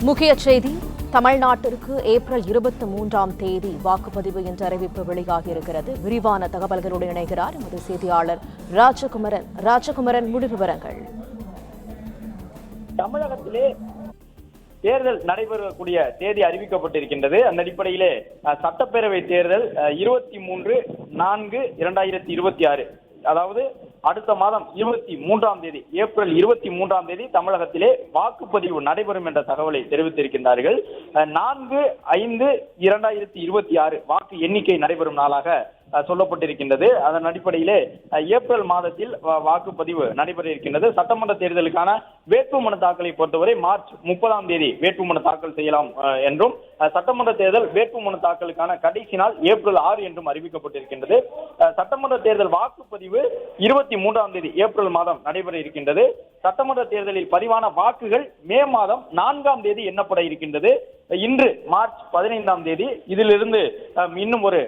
முக்கிய செய்தி. தமிழ்நாட்டிற்கு ஏப்ரல் 23ஆம் தேதி வாக்குப்பதிவு என்ற அறிவிப்பு வெளியாகியிருக்கிறது. விரிவான தகவல்களோடு இணைகிறார் எமது செய்தியாளர் ராஜகுமரன். முழு விவரங்கள். தமிழகத்திலே தேர்தல் நடைபெறக்கூடிய தேதி அறிவிக்கப்பட்டிருக்கின்றது. அந்த அடிப்படையிலே சட்டப்பேரவை தேர்தல் 23/4/2026, அதாவது அடுத்த மாதம் 23ஆம் தேதி, ஏப்ரல் 23ஆம் தேதி தமிழகத்திலே வாக்குப்பதிவு நடைபெறும் என்ற தகவலை தெரிவித்திருக்கின்றார்கள். 4/5/2026 வாக்கு எண்ணிக்கை நடைபெறும் நாளாக சொல்லப்பட்டிருக்கின்றது. அதன் அடிப்படையிலே ஏப்ரல் மாதத்தில் வாக்குப்பதிவு நடைபெற இருக்கின்றது. சட்டமன்ற தேர்தலுக்கான வேட்புமனு தாக்கலை பொறுத்தவரை மார்ச் 30ஆம் தேதி வேட்புமனு தாக்கல் செய்யலாம் என்றும், சட்டமன்ற தேர்தல் வேட்புமனு தாக்கலுக்கான கடைசி நாள் ஏப்ரல் 6 என்றும் அறிவிக்கப்பட்டிருக்கின்றது. சட்டமன்ற தேர்தல் வாக்குப்பதிவு 23ஆம் தேதி ஏப்ரல் மாதம் நடைபெற இருக்கின்றது. சட்டமன்ற தேர்தலில் பதிவான வாக்குகள் மே மாதம் 4ஆம் தேதி எண்ணப்பட இருக்கின்றது. இன்று மார்ச் 15ஆம் தேதி. இதிலிருந்து இன்னும் ஒரு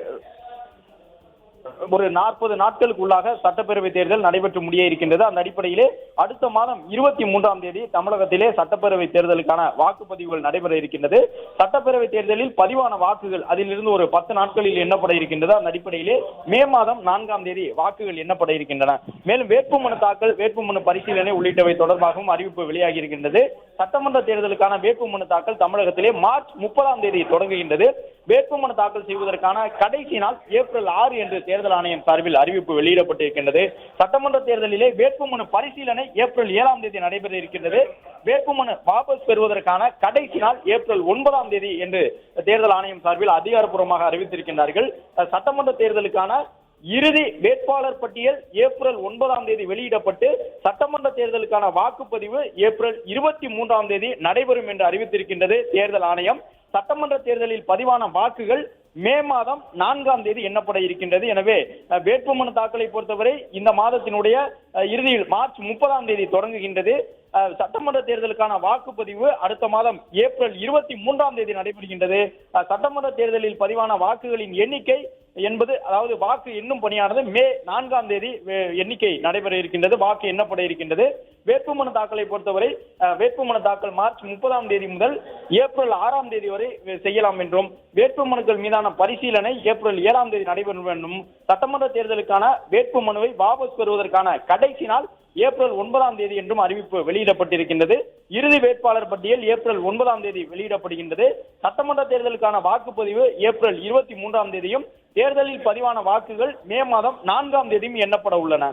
40 நாட்களுக்குள்ளாக சட்டப்பேரவை தேர்தல் நடைபெற்று முடிய இருக்கின்றது. அந்த அடிப்படையிலே அடுத்த மாதம் 23ஆம் தேதி தமிழகத்திலே சட்டப்பேரவை தேர்தலுக்கான வாக்குப்பதிவுகள் நடைபெற இருக்கின்றது. சட்டப்பேரவை தேர்தலில் பதிவான வாக்குகள் அதிலிருந்து ஒரு 10 நாட்களில் எண்ணப்பட இருக்கின்றது. அந்த அடிப்படையிலே மே மாதம் 4ஆம் தேதி வாக்குகள் எண்ணப்பட இருக்கின்றன. மேலும் வேட்புமனு தாக்கல், வேட்புமனு பரிசீலனை உள்ளிட்டவை தொடர்பாகவும் அறிவிப்பு வெளியாகி இருக்கின்றது. சட்டமன்ற தேர்தலுக்கான வேட்புமனு தாக்கல் தமிழகத்திலே மார்ச் 30ஆம் தேதி தொடங்குகின்றது. வேட்புமனு தாக்கல் செய்வதற்கான கடைசி நாள் ஏப்ரல் 6 என்று தேர்தல் ஆணையம் சார்பில் அறிவிப்பு வெளியிடப்பட்டிருக்கின்றது. சட்டமன்ற தேர்தலிலே வேட்புமனு பரிசீலனை ஏப்ரல் 7ஆம் தேதி நடைபெற இருக்கின்றது. வேட்புமனு வாபஸ் பெறுவதற்கான கடைசி நாள் ஏப்ரல் 9ஆம் தேதி என்று தேர்தல் ஆணையம் சார்பில் அதிகாரப்பூர்வமாக அறிவித்திருக்கின்றார்கள். சட்டமன்ற தேர்தலுக்கான இறுதி வேட்பாளர் பட்டியல் ஏப்ரல் 9ஆம் தேதி வெளியிடப்பட்டு சட்டமன்ற தேர்தலுக்கான வாக்குப்பதிவு ஏப்ரல் 23ஆம் தேதி நடைபெறும் என்று அறிவித்திருக்கின்றது தேர்தல் ஆணையம். சட்டமன்ற தேர்தலில் பதிவான வாக்குகள் மே மாதம் 4ஆம் தேதி எண்ணப்பட இருக்கின்றது. எனவே வேட்புமனு தாக்கலை பொறுத்தவரை இந்த மாதத்தினுடைய இறுதியில் மார்ச் 30ஆம் தேதி தொடங்குகின்றது. சட்டமன்ற தேர்தலுக்கான வாக்குப்பதிவு அடுத்த மாதம் ஏப்ரல் 23ஆம் தேதி நடைபெறுகின்றது. சட்டமன்ற தேர்தலில் பதிவான வாக்குகளின் எண்ணிக்கை என்பது, அதாவது வாக்கு எண்ணும் பணியானது மே 4ஆம் தேதி எண்ணிக்கை நடைபெற இருக்கின்றது, வாக்கு எண்ணப்பட இருக்கின்றது. வேட்புமனு தாக்கலை பொறுத்தவரை வேட்புமனு தாக்கல் மார்ச் 30ஆம் தேதி முதல் ஏப்ரல் 6ஆம் தேதி வரை செய்யலாம் என்றும், வேட்புமனுக்கள் மீதான பரிசீலனை ஏப்ரல் 7ஆம் தேதி நடைபெறும் என்றும், சட்டமன்ற தேர்தலுக்கான வேட்புமனுவை வாபஸ் பெறுவதற்கான கடைசி நாள் ஏப்ரல் 9ஆம் தேதி என்றும் அறிவிப்பு வெளியிடப்பட்டிருக்கின்றது. இறுதி வேட்பாளர் பட்டியல் ஏப்ரல் 9ஆம் தேதி வெளியிடப்படுகின்றது. சட்டமன்ற தேர்தலுக்கான வாக்குப்பதிவு ஏப்ரல் 23ஆம் தேதியும், தேர்தலில் பதிவான வாக்குகள் மே மாதம் 4ஆம் தேதியும் எண்ணப்பட உள்ளன.